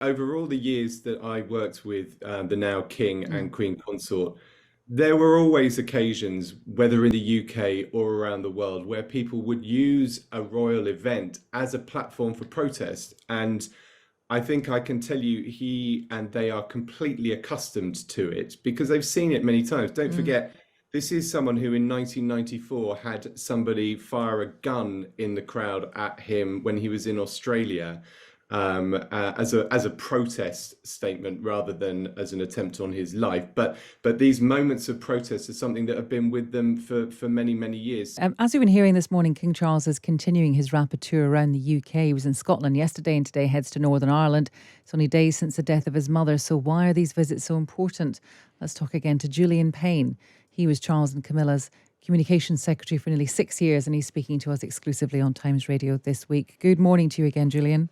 over all the years that I worked with the now King Mm, and Queen Consort, there were always occasions, whether in the UK or around the world, where people would use a royal event as a platform for protest. And I think I can tell you he and they are completely accustomed to it because they've seen it many times. Don't mm. forget, this is someone who in 1994 had somebody fire a gun in the crowd at him when he was in Australia, as a protest statement rather than as an attempt on his life. But these moments of protest are something that have been with them for many, many years. As we've been hearing this morning, King Charles is continuing his rapid tour around the UK. He was in Scotland yesterday and today heads to Northern Ireland. It's only days since the death of his mother, so why are these visits so important? Let's talk again to Julian Payne. He was Charles and Camilla's communications secretary for nearly 6 years, and he's speaking to us exclusively on Times Radio this week. Good morning to you again, Julian.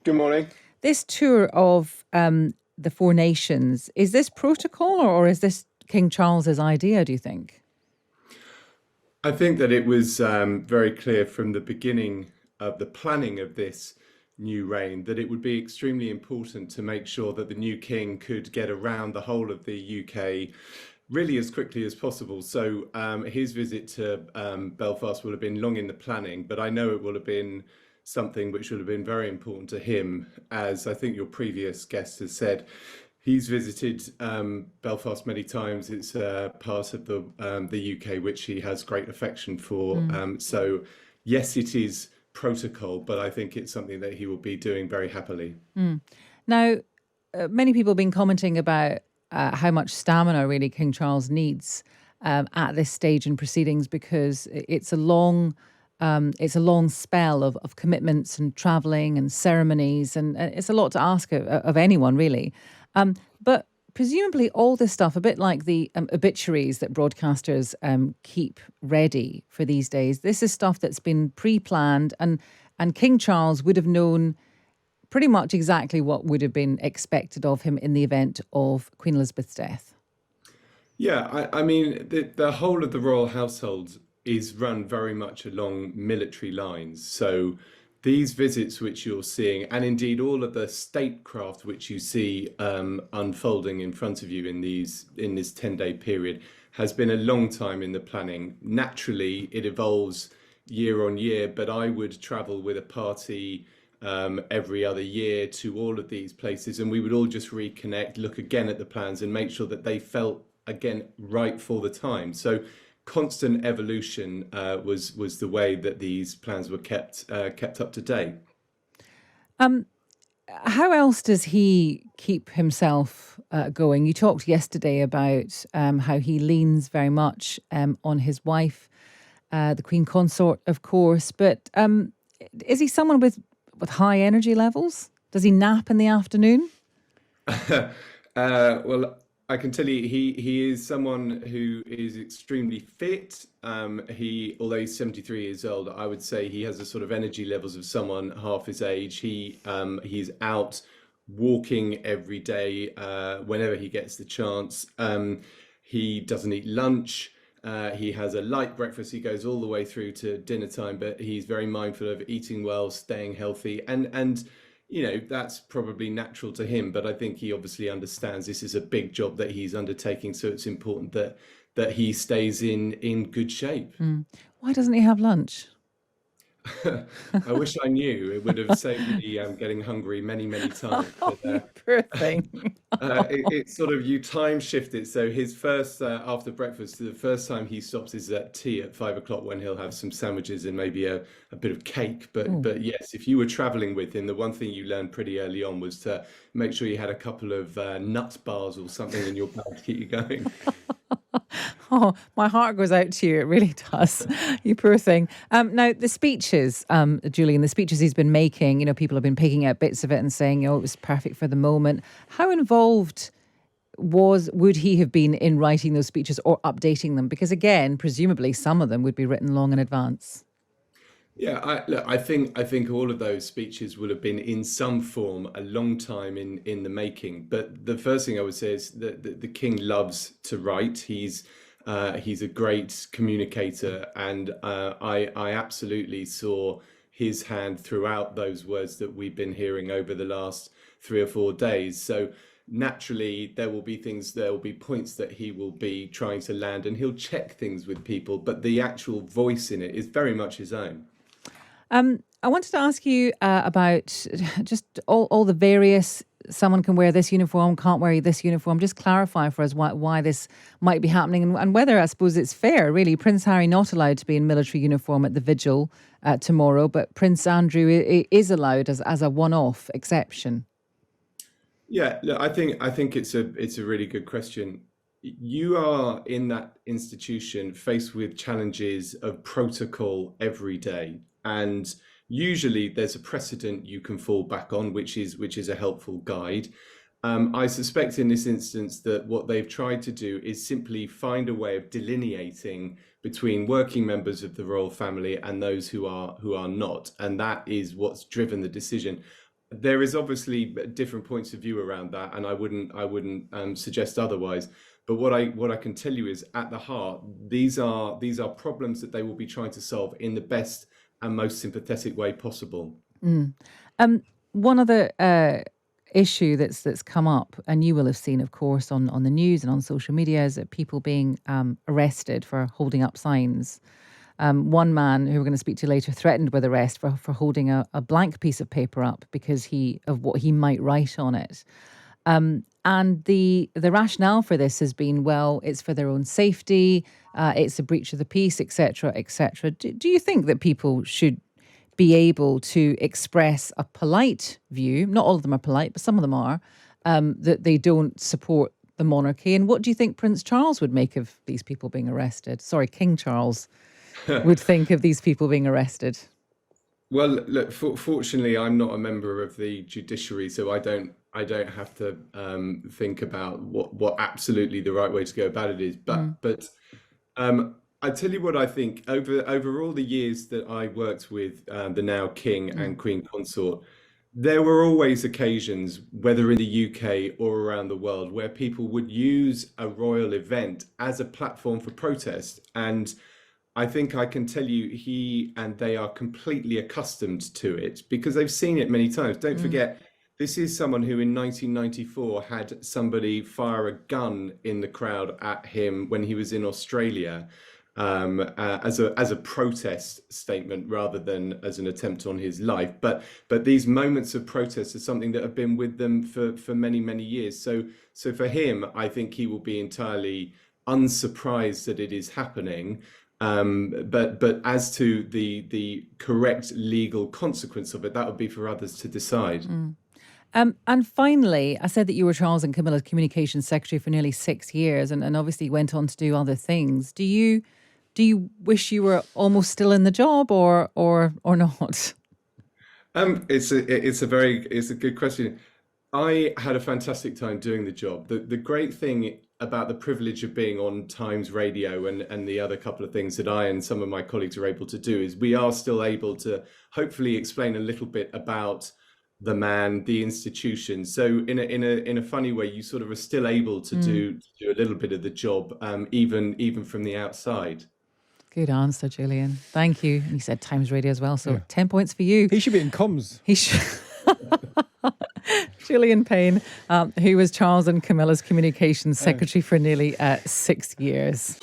Good morning. This tour of the four nations, is this protocol or is this King Charles's idea, do you think? I think that it was very clear from the beginning of the planning of this new reign that it would be extremely important to make sure that the new king could get around the whole of the UK really as quickly as possible. So his visit to Belfast will have been long in the planning, but I know it will have been something which would have been very important to him, as I think your previous guest has said. He's visited Belfast many times. It's part of the UK which he has great affection for. Mm. So yes, it is protocol, but I think it's something that he will be doing very happily. Mm. Now, many people have been commenting about how much stamina really King Charles needs at this stage in proceedings because it's a long spell of commitments and travelling and ceremonies, and it's a lot to ask of anyone really. But presumably all this stuff, a bit like the obituaries that broadcasters keep ready for these days, this is stuff that's been pre-planned, and King Charles would have known pretty much exactly what would have been expected of him in the event of Queen Elizabeth's death. Yeah, I mean, the whole of the royal household is run very much along military lines. So these visits which you're seeing, and indeed all of the statecraft which you see unfolding in front of you in this 10-day period, has been a long time in the planning. Naturally, it evolves year on year, but I would travel with a party every other year to all of these places, and we would all just reconnect, look again at the plans, and make sure that they felt again right for the time. So constant evolution was the way that these plans were kept up to date. Um, how else does he keep himself going? You talked yesterday about how he leans very much on his wife, the Queen Consort, of course. But is he someone with high energy levels? Does he nap in the afternoon? Well, I can tell you he is someone who is extremely fit. Although he's 73 years old, I would say he has the sort of energy levels of someone half his age. He's out walking every day whenever he gets the chance. He doesn't eat lunch. He has a light breakfast. He goes all the way through to dinner time, but he's very mindful of eating well, staying healthy, and that's probably natural to him. But I think he obviously understands this is a big job that he's undertaking, so it's important that he stays in good shape. Mm. Why doesn't he have lunch? I wish I knew. It would have saved me getting hungry many, many times. Oh, you poor thing. It's sort of you time shift it. So his first after breakfast, the first time he stops is at tea at 5 o'clock when he'll have some sandwiches and maybe a bit of cake. Oh. But yes, if you were traveling with him, the one thing you learned pretty early on was to make sure you had a couple of nut bars or something in your bag to keep you going. Oh, my heart goes out to you. It really does. You poor thing. Now, the speeches, Julian, the speeches he's been making, people have been picking out bits of it and saying, it was perfect for the moment. How involved would he have been in writing those speeches or updating them? Because again, presumably some of them would be written long in advance. Yeah, I think all of those speeches will have been in some form a long time in the making. But the first thing I would say is that the king loves to write. He's a great communicator, and I absolutely saw his hand throughout those words that we've been hearing over the last 3 or 4 days. So naturally, there will be points that he will be trying to land, and he'll check things with people, but the actual voice in it is very much his own. I wanted to ask you about just all the various, someone can wear this uniform, can't wear this uniform. Just clarify for us why this might be happening, and whether, I suppose, it's fair, really. Prince Harry not allowed to be in military uniform at the vigil tomorrow, but Prince Andrew is allowed as a one-off exception. Yeah, look, I think it's a really good question. You are in that institution faced with challenges of protocol every day, and usually there's a precedent you can fall back on, which is a helpful guide. I suspect in this instance that what they've tried to do is simply find a way of delineating between working members of the royal family and those who are not, and that is what's driven the decision. There is obviously different points of view around that, and I wouldn't suggest otherwise. But what I can tell you is, at the heart, these are problems that they will be trying to solve in the best and most sympathetic way possible. One other issue that's come up, and you will have seen, of course, on the news and on social media, is that people being arrested for holding up signs. One man, who we're going to speak to later, threatened with arrest for holding a blank piece of paper up because of what he might write on it. And the rationale for this has been, well, it's for their own safety, it's a breach of the peace, etc., etc. Do you think that people should be able to express a polite view? Not all of them are polite, but some of them are, that they don't support the monarchy. And what do you think Prince Charles would make of these people being arrested? Sorry, King Charles would think of these people being arrested. Well, look, fortunately, I'm not a member of the judiciary, so I don't have to think about what absolutely the right way to go about it is. But I tell you what I think. Over all the years that I worked with the now King and Queen Consort, there were always occasions, whether in the UK or around the world, where people would use a royal event as a platform for protest. And I think I can tell you he and they are completely accustomed to it because they've seen it many times. Don't forget, this is someone who in 1994 had somebody fire a gun in the crowd at him when he was in Australia, as a protest statement rather than as an attempt on his life. But these moments of protest are something that have been with them for many, many years. So for him, I think he will be entirely unsurprised that it is happening. But as to the correct legal consequence of it, that would be for others to decide. And finally, I said that you were Charles and Camilla's communications secretary for nearly 6 years, and obviously went on to do other things. Do you wish you were almost still in the job, or not? It's a good question. I had a fantastic time doing the job. The great thing about the privilege of being on Times Radio and the other couple of things that I and some of my colleagues are able to do is we are still able to hopefully explain a little bit about the man, the institution. So in a funny way, you sort of are still able to do a little bit of the job, even from the outside. Good answer, Julian. Thank you. And you said Times Radio as well, so 10 points for you. He should be in comms. He should. Julian Payne, who was Charles and Camilla's communications secretary for nearly 6 years.